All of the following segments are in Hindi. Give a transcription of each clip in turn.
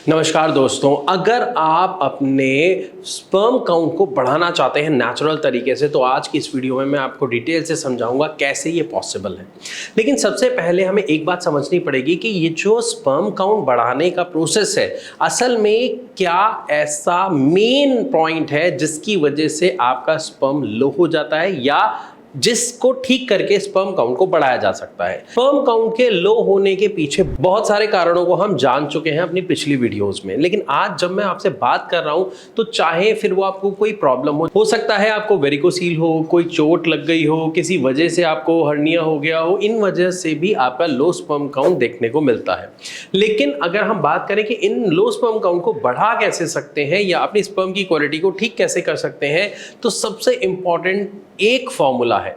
नमस्कार दोस्तों, अगर आप अपने स्पर्म काउंट को बढ़ाना चाहते हैं नेचुरल तरीके से तो आज की इस वीडियो में मैं आपको डिटेल से समझाऊंगा कैसे ये पॉसिबल है। लेकिन सबसे पहले हमें एक बात समझनी पड़ेगी कि ये जो स्पर्म काउंट बढ़ाने का प्रोसेस है, असल में क्या ऐसा मेन पॉइंट है जिसकी वजह से आपका स्पर्म लो हो जाता है या जिसको ठीक करके स्पर्म काउंट को बढ़ाया जा सकता है। स्पर्म काउंट के लो होने के पीछे बहुत सारे कारणों को हम जान चुके हैं अपनी पिछली वीडियोस में, लेकिन आज जब मैं आपसे बात कर रहा हूं तो चाहे फिर वो आपको कोई प्रॉब्लम हो सकता है आपको वेरिकोसील हो, कोई चोट लग गई हो, किसी वजह से आपको हर्निया हो गया हो, इन वजह से भी आपका लो स्पर्म काउंट देखने को मिलता है। लेकिन अगर हम बात करें कि इन लो स्पर्म काउंट को बढ़ा कैसे सकते हैं या अपनी स्पर्म की क्वालिटी को ठीक कैसे कर सकते हैं, तो सबसे इंपॉर्टेंट एक फॉर्मूला है,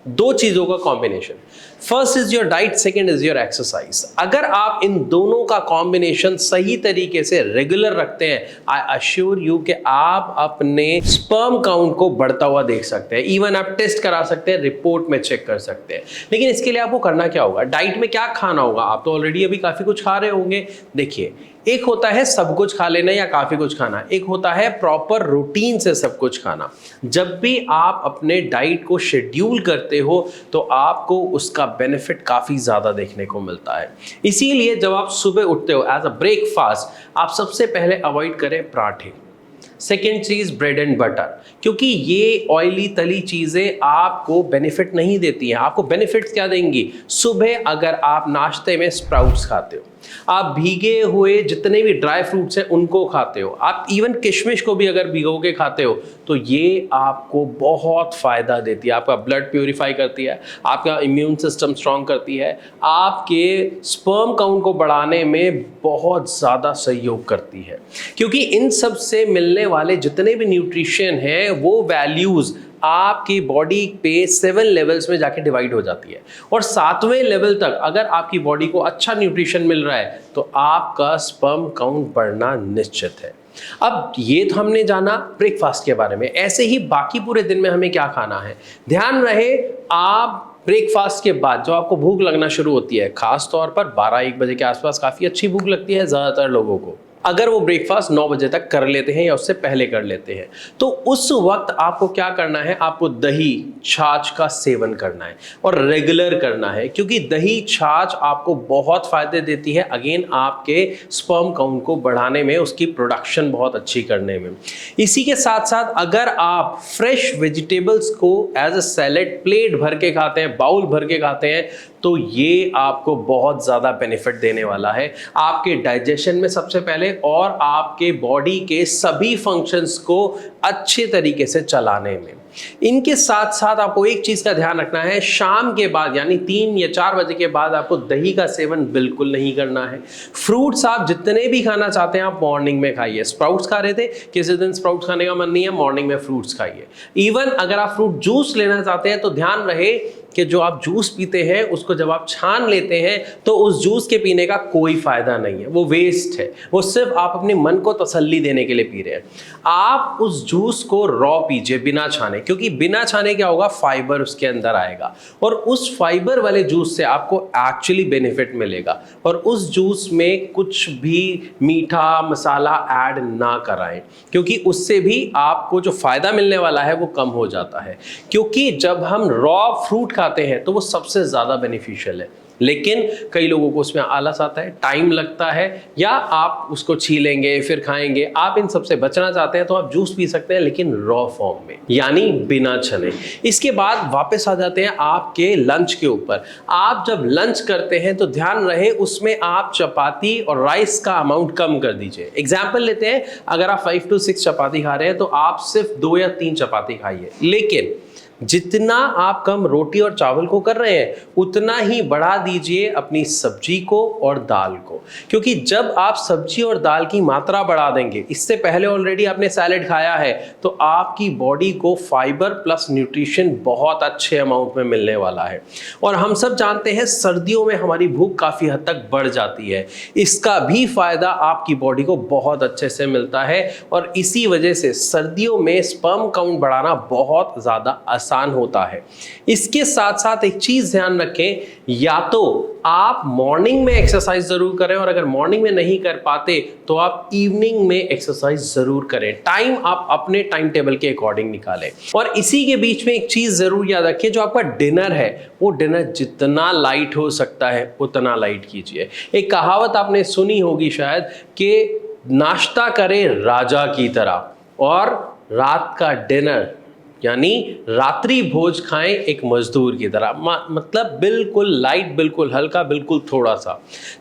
दो चीजों का combination. First is your diet, second is your exercise. अगर आप इन दोनों का कॉम्बिनेशन सही तरीके से रेगुलर रखते हैं, आई अश्योर यू कि आप अपने स्पर्म काउंट को बढ़ता हुआ देख सकते हैं। इवन आप टेस्ट करा सकते हैं, रिपोर्ट में चेक कर सकते हैं। लेकिन इसके लिए आपको करना क्या होगा, डाइट में क्या खाना होगा। आप तो ऑलरेडी अभी काफी कुछ खा रहे होंगे। देखिए, एक होता है सब कुछ खा लेना या काफी कुछ खाना, एक होता है प्रॉपर रूटीन से सब कुछ खाना। जब भी आप अपने डाइट को शेड्यूल करते हो तो आपको उसका बेनिफिट काफी ज्यादा देखने को मिलता है। इसीलिए जब आप सुबह उठते हो एज अ ब्रेकफास्ट, आप सबसे पहले अवॉइड करें पराठे। सेकेंड चीज ब्रेड एंड बटर, क्योंकि ये ऑयली तली चीजें आपको बेनिफिट नहीं देती हैं। आपको बेनिफिट्स क्या देंगी, सुबह अगर आप नाश्ते में स्प्राउट्स खाते हो, आप भीगे हुए जितने भी ड्राई फ्रूट्स हैं उनको खाते हो, आप इवन किशमिश को भी अगर भिगो के खाते हो, तो ये आपको बहुत फायदा देती है। आपका ब्लड प्यूरिफाई करती है, आपका इम्यून सिस्टम स्ट्रांग करती है, आपके स्पर्म काउंट को बढ़ाने में बहुत ज़्यादा सहयोग करती है। क्योंकि इन सब से मिलने वाले जितने भी न्यूट्रिशन हैं वो वैल्यूज़ आपकी बॉडी पे 7 लेवल्स में जाके डिवाइड हो जाती है, और 7वें लेवल तक अगर आपकी बॉडी को अच्छा न्यूट्रिशन मिल रहा है तो आपका स्पर्म काउंट बढ़ना निश्चित है। अब ये तो हमने जाना ब्रेकफास्ट के बारे में, ऐसे ही बाकी पूरे दिन में हमें क्या खाना है। ध्यान रहे, आप ब्रेकफास्ट के बाद जो आपको भूख लगना शुरू होती है, खास तौर पर 12-1 बजे के आसपास काफ़ी अच्छी भूख लगती है ज़्यादातर लोगों को। अगर वो ब्रेकफास्ट 9 बजे तक कर लेते हैं या उससे पहले कर लेते हैं, तो उस वक्त आपको क्या करना है, आपको दही छाछ का सेवन करना है और रेगुलर करना है, क्योंकि दही छाछ आपको बहुत फायदे देती है अगेन आपके स्पर्म काउंट को बढ़ाने में, उसकी प्रोडक्शन बहुत अच्छी करने में। इसी के साथ साथ अगर आप फ्रेश वेजिटेबल्स को एज अ सैलेड प्लेट भर के खाते हैं, बाउल भर के खाते हैं, तो ये आपको बहुत ज़्यादा बेनिफिट देने वाला है आपके डाइजेशन में सबसे पहले, और आपके बॉडी के सभी फंक्शंस को अच्छे तरीके से चलाने में। इनके साथ साथ आपको एक चीज़ का ध्यान रखना है, शाम के बाद यानी 3 या 4 बजे के बाद आपको दही का सेवन बिल्कुल नहीं करना है। फ्रूट्स आप जितने भी खाना चाहते हैं आप मॉर्निंग में खाइए। स्प्राउट्स खा रहे थे, किसी दिन स्प्राउट्स खाने का मन नहीं है, मॉर्निंग में फ्रूट्स खाइए। इवन अगर आप फ्रूट जूस लेना चाहते हैं तो ध्यान रहे कि जो आप जूस पीते हैं उसको जब आप छान लेते हैं तो उस जूस के पीने का कोई फायदा नहीं है, वो वेस्ट है, वो सिर्फ आप अपने मन को तसल्ली देने के लिए पी रहे हैं। आप उस जूस को रॉ पीजिए बिना छाने, क्योंकि बिना छाने क्या होगा, फाइबर उसके अंदर आएगा और उस फाइबर वाले जूस से आपको एक्चुअली बेनिफिट मिलेगा। और उस जूस में कुछ भी मीठा मसाला ऐड ना कराएं, क्योंकि उससे भी आपको जो फायदा मिलने वाला है वो कम हो जाता है। क्योंकि जब हम रॉ फ्रूट खाते हैं तो वो सबसे ज़्यादा बेनिफिशियल है, लेकिन कई लोगों को उसमें आलस आता है, टाइम लगता है, या आप उसको छीलेंगे फिर खाएंगे। आप इन सबसे बचना चाहते हैं तो आप जूस पी सकते हैं, लेकिन रॉ फॉर्म में यानी बिना छने। इसके बाद वापस आ जाते हैं आपके लंच के ऊपर। आप जब लंच करते हैं तो ध्यान रहे उसमें आप चपाती और राइस का अमाउंट कम कर दीजिए। एग्जाम्पल लेते हैं, अगर आप 5 to 6 चपाती खा रहे हैं तो आप सिर्फ 2 या 3 चपाती खाइए, लेकिन जितना आप कम रोटी और चावल को कर रहे हैं उतना ही बढ़ा दीजिए अपनी सब्जी को और दाल को, क्योंकि जब आप सब्जी और दाल की मात्रा बढ़ा देंगे, इससे पहले ऑलरेडी आपने सैलेड खाया है, तो आपकी बॉडी को फाइबर प्लस न्यूट्रिशन बहुत अच्छे अमाउंट में मिलने वाला है। और हम सब जानते हैं सर्दियों में हमारी भूख काफ़ी हद तक बढ़ जाती है, इसका भी फायदा आपकी बॉडी को बहुत अच्छे से मिलता है, और इसी वजह से सर्दियों में स्पर्म काउंट बढ़ाना बहुत ज़्यादा आसान आसान होता है। इसके साथ साथ एक चीज़ ध्यान रखें, या तो आप मॉर्निंग में एक्सरसाइज ज़रूर करें, और अगर मॉर्निंग में नहीं कर पाते तो आप इवनिंग में एक्सरसाइज ज़रूर करें। टाइम आप अपने टाइम टेबल के अकॉर्डिंग निकालें। और इसी के बीच में एक चीज़ ज़रूर याद रखें, जो आपका डिनर है वो डिनर जितना लाइट हो सकता है उतना लाइट कीजिए। एक कहावत आपने सुनी होगी शायद कि नाश्ता करे राजा की तरह, और रात का डिनर यानी रात्रि भोज खाएं एक मजदूर की तरह। मतलब बिल्कुल लाइट, बिल्कुल हल्का, बिल्कुल थोड़ा सा,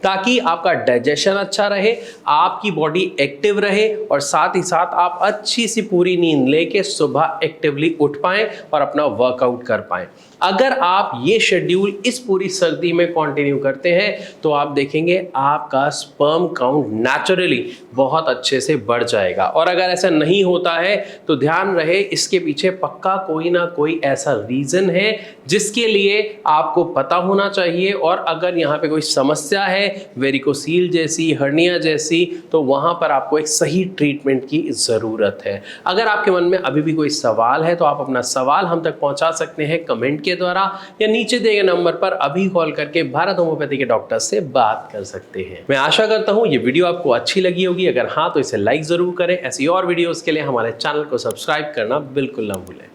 ताकि आपका डाइजेशन अच्छा रहे, आपकी बॉडी एक्टिव रहे, और साथ ही साथ आप अच्छी सी पूरी नींद लेके सुबह एक्टिवली उठ पाएं और अपना वर्कआउट कर पाएं। अगर आप ये शेड्यूल इस पूरी सर्दी में कंटिन्यू करते हैं तो आप देखेंगे आपका स्पर्म काउंट नेचुरली बहुत अच्छे से बढ़ जाएगा। और अगर ऐसा नहीं होता है तो ध्यान रहे, इसके पीछे पक्का कोई ना कोई ऐसा रीज़न है जिसके लिए आपको पता होना चाहिए। और अगर यहाँ पे कोई समस्या है, वेरिकोसील जैसी, हर्निया जैसी, तो वहाँ पर आपको एक सही ट्रीटमेंट की ज़रूरत है। अगर आपके मन में अभी भी कोई सवाल है तो आप अपना सवाल हम तक पहुँचा सकते हैं कमेंट के द्वारा, या नीचे दिए गए नंबर पर अभी कॉल करके भारत होम्योपैथी के डॉक्टर से बात कर सकते हैं। मैं आशा करता हूं ये वीडियो आपको अच्छी लगी होगी। अगर हाँ तो इसे लाइक जरूर करें। ऐसी और वीडियोस के लिए हमारे चैनल को सब्सक्राइब करना बिल्कुल ना भूलें।